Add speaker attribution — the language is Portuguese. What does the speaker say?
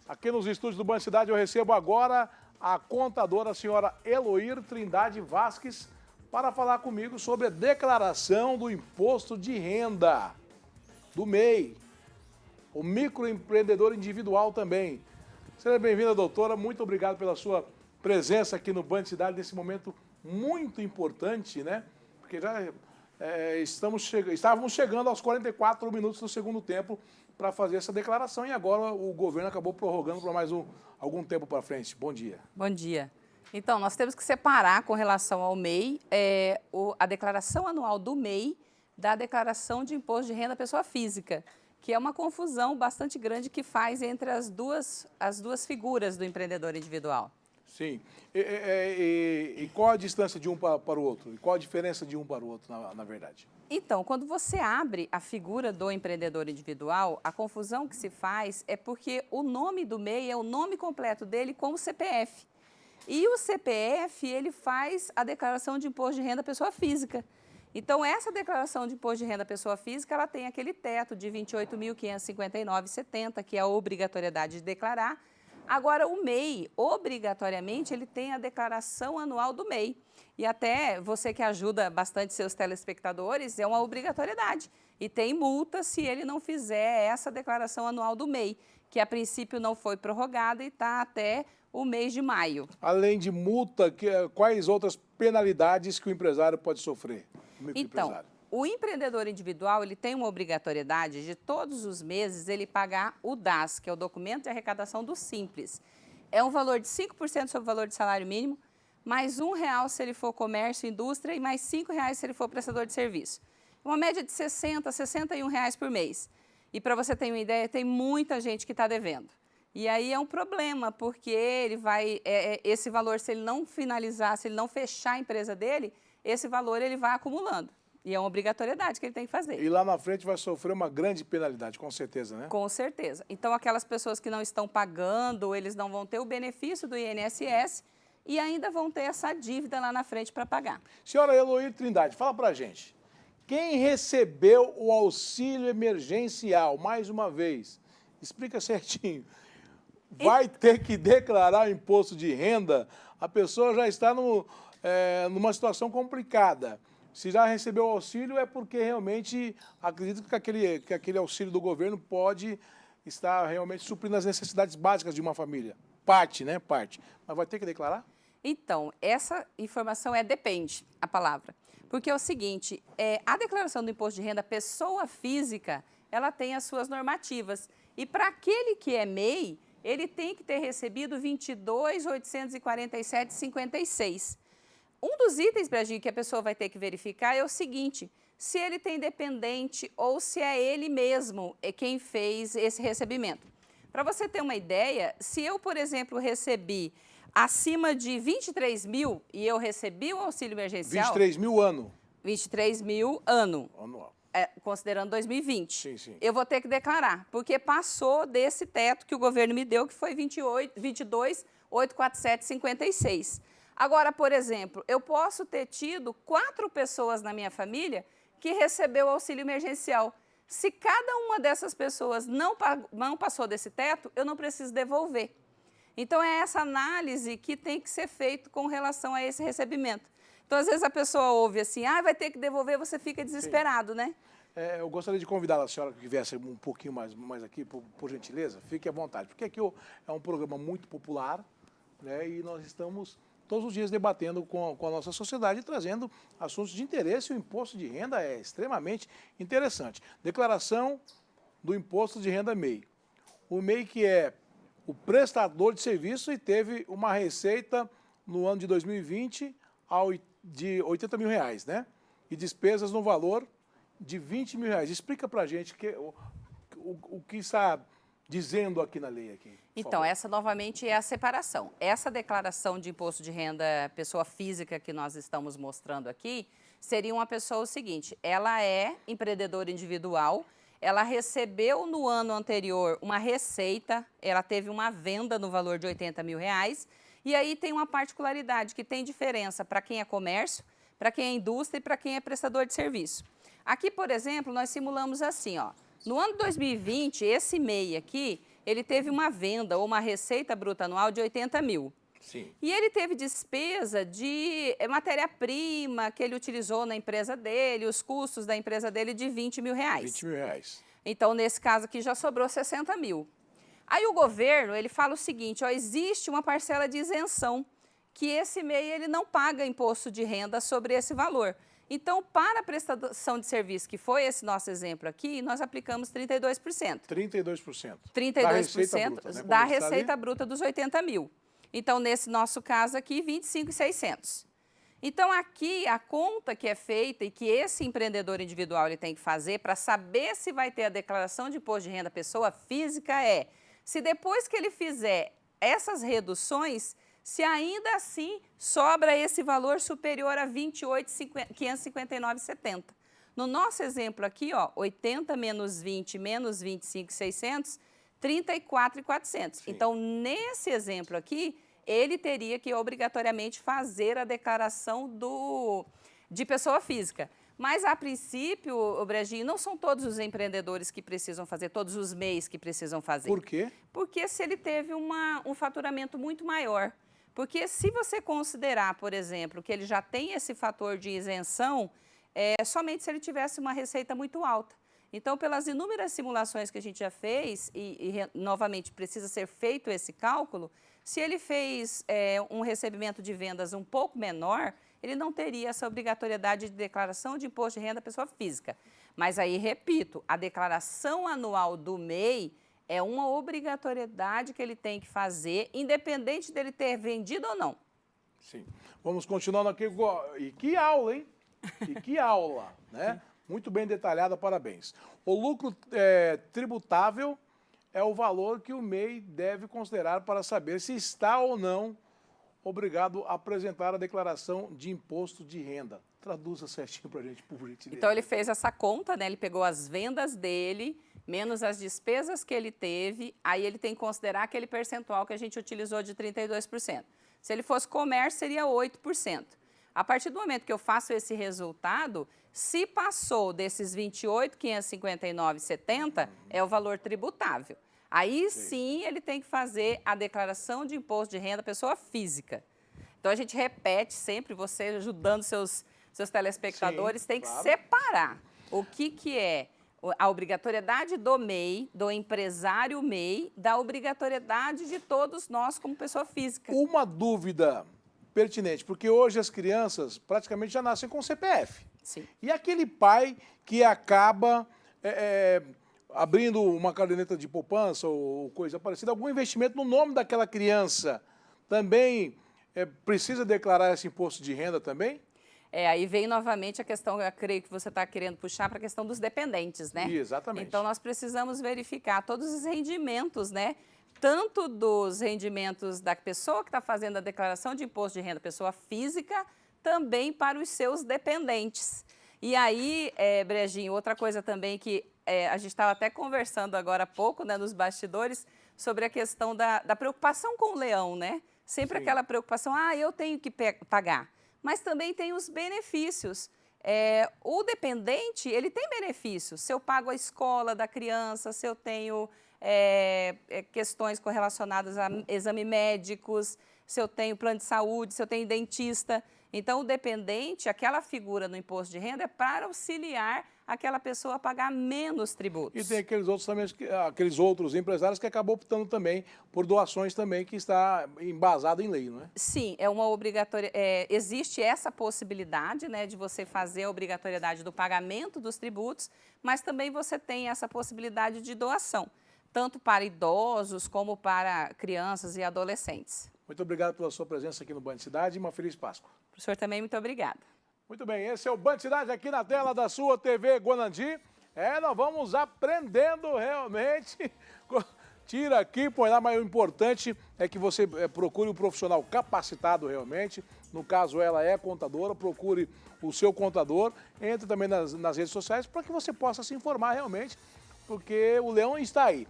Speaker 1: Aqui nos estúdios do Band Cidade eu recebo agora a contadora, a senhora Eloir Trindade Vasques, para falar comigo sobre a declaração do imposto de renda do MEI, o microempreendedor individual também. Seja bem-vinda, doutora. Muito obrigado pela sua presença aqui no Band Cidade nesse momento muito importante, né? Porque já estávamos chegando aos 44 minutos do segundo tempo para fazer essa declaração e agora o governo acabou prorrogando para mais algum tempo para frente. Bom dia.
Speaker 2: Bom dia. Então, nós temos que separar com relação ao MEI, a declaração anual do MEI da declaração de imposto de renda à pessoa física, que é uma confusão bastante grande que faz entre as duas figuras do empreendedor individual.
Speaker 1: Sim. E qual a distância de um para o outro? E qual a diferença de um para o outro, na verdade?
Speaker 2: Então, quando você abre a figura do empreendedor individual, a confusão que se faz é porque o nome do MEI é o nome completo dele com o CPF. E o CPF, ele faz a declaração de imposto de renda à pessoa física. Então, essa declaração de imposto de renda à pessoa física, ela tem aquele teto de R$ 28.559,70, que é a obrigatoriedade de declarar. Agora, o MEI, obrigatoriamente, ele tem a declaração anual do MEI. E até você que ajuda bastante seus telespectadores, é uma obrigatoriedade. E tem multa se ele não fizer essa declaração anual do MEI, que a princípio não foi prorrogada e está até o mês de maio.
Speaker 1: Além de multa, quais outras penalidades que o empresário pode sofrer?
Speaker 2: Então, o empreendedor individual, ele tem uma obrigatoriedade de todos os meses ele pagar o DAS, que é o Documento de Arrecadação do Simples. É um valor de 5% sobre o valor de salário mínimo, mais R$1 se ele for comércio e indústria e mais R$5 se ele for prestador de serviço. Uma média de R$60 a R$61 por mês. E para você ter uma ideia, tem muita gente que está devendo. E aí é um problema, porque ele vai, esse valor, se ele não finalizar, se ele não fechar a empresa dele, esse valor ele vai acumulando. E é uma obrigatoriedade que ele tem que fazer.
Speaker 1: E lá na frente vai sofrer uma grande penalidade, com certeza, né?
Speaker 2: Com certeza. Então, aquelas pessoas que não estão pagando, eles não vão ter o benefício do INSS e ainda vão ter essa dívida lá na frente para pagar.
Speaker 1: Senhora Eloir Trindade, fala pra gente. Quem recebeu o auxílio emergencial, mais uma vez, explica certinho, vai ter que declarar o imposto de renda? A pessoa já está numa situação complicada. Se já recebeu o auxílio é porque realmente acredito que aquele auxílio do governo pode estar realmente suprindo as necessidades básicas de uma família. Parte, né? Parte. Mas vai ter que declarar?
Speaker 2: Então, essa informação depende, a palavra. Porque é o seguinte, a declaração do imposto de renda pessoa física, ela tem as suas normativas. E para aquele que é MEI, ele tem que ter recebido R$ 22.847,56. Um dos itens, Brasil, que a pessoa vai ter que verificar é o seguinte, se ele tem dependente ou se é ele mesmo quem fez esse recebimento. Para você ter uma ideia, se eu, por exemplo, recebi acima de 23 mil e eu recebi o auxílio emergencial...
Speaker 1: 23 mil ano. 23
Speaker 2: mil ano.
Speaker 1: Anual.
Speaker 2: Considerando 2020.
Speaker 1: Sim, sim.
Speaker 2: Eu vou ter que declarar, porque passou desse teto que o governo me deu, que foi 22.847,56. Agora, por exemplo, eu posso ter tido 4 pessoas na minha família que recebeu o auxílio emergencial. Se cada uma dessas pessoas não passou desse teto, eu não preciso devolver. Então, é essa análise que tem que ser feita com relação a esse recebimento. Então, às vezes a pessoa ouve assim, vai ter que devolver, você fica desesperado, né?
Speaker 1: Eu gostaria de convidar a senhora que viesse um pouquinho mais aqui, por gentileza, fique à vontade, porque aqui é um programa muito popular, né, e nós estamos todos os dias debatendo com a nossa sociedade e trazendo assuntos de interesse. O imposto de renda é extremamente interessante. Declaração do imposto de renda MEI. O MEI que é o prestador de serviço e teve uma receita no ano de 2020 de R$80 mil, né? E despesas no valor de R$20 mil. Explica pra gente o que está dizendo aqui na lei.
Speaker 2: Então, essa novamente é a separação. Essa declaração de imposto de renda pessoa física que nós estamos mostrando aqui, seria uma pessoa o seguinte, ela é empreendedora individual, ela recebeu no ano anterior uma receita, ela teve uma venda no valor de R$80 mil, e aí tem uma particularidade que tem diferença para quem é comércio, para quem é indústria e para quem é prestador de serviço. Aqui, por exemplo, nós simulamos assim, ó, no ano 2020, esse MEI aqui, ele teve uma venda ou uma receita bruta anual de 80 mil.
Speaker 1: Sim.
Speaker 2: E ele teve despesa de matéria-prima que ele utilizou na empresa dele, os custos da empresa dele de 20 mil reais.
Speaker 1: 20 mil reais.
Speaker 2: Então, nesse caso aqui, já sobrou 60 mil. Aí o governo, ele fala o seguinte, ó, existe uma parcela de isenção, que esse MEI ele não paga imposto de renda sobre esse valor. Então, para a prestação de serviço, que foi esse nosso exemplo aqui, nós aplicamos 32%.
Speaker 1: 32%.
Speaker 2: 32%
Speaker 1: da receita bruta, né?
Speaker 2: da receita bruta dos 80 mil. Então, nesse nosso caso aqui, 25.600. Então, aqui, a conta que é feita e que esse empreendedor individual ele tem que fazer para saber se vai ter a declaração de imposto de renda pessoa física é se depois que ele fizer essas reduções, se ainda assim sobra esse valor superior a R$ 28.559,70. No nosso exemplo aqui, ó, 80 menos 20 menos 25.600, 34.400. Então, nesse exemplo aqui, ele teria que obrigatoriamente fazer a declaração de pessoa física. Mas, a princípio, Brejinho, não são todos os empreendedores que precisam fazer, todos os MEIs que precisam fazer.
Speaker 1: Por quê?
Speaker 2: Porque se ele teve um faturamento muito maior. Porque se você considerar, por exemplo, que ele já tem esse fator de isenção, somente se ele tivesse uma receita muito alta. Então, pelas inúmeras simulações que a gente já fez, novamente precisa ser feito esse cálculo, se ele fez um recebimento de vendas um pouco menor, ele não teria essa obrigatoriedade de declaração de imposto de renda à pessoa física. Mas aí, repito, a declaração anual do MEI é uma obrigatoriedade que ele tem que fazer, independente dele ter vendido ou não.
Speaker 1: Sim. Vamos continuando aqui. E que aula, hein? E que aula, né? Muito bem detalhada, parabéns. O lucro tributável é o valor que o MEI deve considerar para saber se está ou não obrigado a apresentar a declaração de imposto de renda. Traduza certinho para a gente, por gentileza.
Speaker 2: Então, ele fez essa conta, né? Ele pegou as vendas dele, menos as despesas que ele teve, aí ele tem que considerar aquele percentual que a gente utilizou de 32%. Se ele fosse comércio, seria 8%. A partir do momento que eu faço esse resultado, se passou desses 28.559,70, é o valor tributável. Aí sim ele tem que fazer a declaração de imposto de renda pessoa física. Então a gente repete sempre, você ajudando seus telespectadores, tem que separar o que é a obrigatoriedade do MEI, do empresário MEI, da obrigatoriedade de todos nós como pessoa física.
Speaker 1: Uma dúvida pertinente, porque hoje as crianças praticamente já nascem com CPF.
Speaker 2: Sim.
Speaker 1: E aquele pai que acaba abrindo uma caderneta de poupança ou coisa parecida, algum investimento no nome daquela criança, também precisa declarar esse imposto de renda também?
Speaker 2: Aí vem novamente a questão, eu creio que você está querendo puxar para a questão dos dependentes, né?
Speaker 1: Exatamente.
Speaker 2: Então, nós precisamos verificar todos os rendimentos, né? Tanto dos rendimentos da pessoa que está fazendo a declaração de imposto de renda, pessoa física, também para os seus dependentes. E aí, Brejinho, outra coisa também que a gente estava até conversando agora há pouco, né, nos bastidores, sobre a questão da preocupação com o leão, né? Sempre aquela preocupação, eu tenho que pagar. Mas também tem os benefícios. O dependente, ele tem benefícios. Se eu pago a escola da criança, se eu tenho questões correlacionadas a exames médicos, se eu tenho plano de saúde, se eu tenho dentista. Então, o dependente, aquela figura no imposto de renda é para auxiliar aquela pessoa a pagar menos tributos.
Speaker 1: E tem aqueles outros empresários que acabam optando também por doações também, que está embasado em lei, não é?
Speaker 2: Sim, é uma obrigatória. Existe essa possibilidade, né, de você fazer a obrigatoriedade do pagamento dos tributos, mas também você tem essa possibilidade de doação, tanto para idosos como para crianças e adolescentes.
Speaker 1: Muito obrigado pela sua presença aqui no Band Cidade e uma feliz Páscoa.
Speaker 2: Professor, também muito obrigada.
Speaker 1: Muito bem, esse é o Band Cidade aqui na tela da sua TV Guanandi. Nós vamos aprendendo realmente. Tira aqui, põe lá, mas o importante é que você procure um profissional capacitado realmente. No caso, ela é contadora, procure o seu contador. Entre também nas redes sociais para que você possa se informar realmente, porque o leão está aí.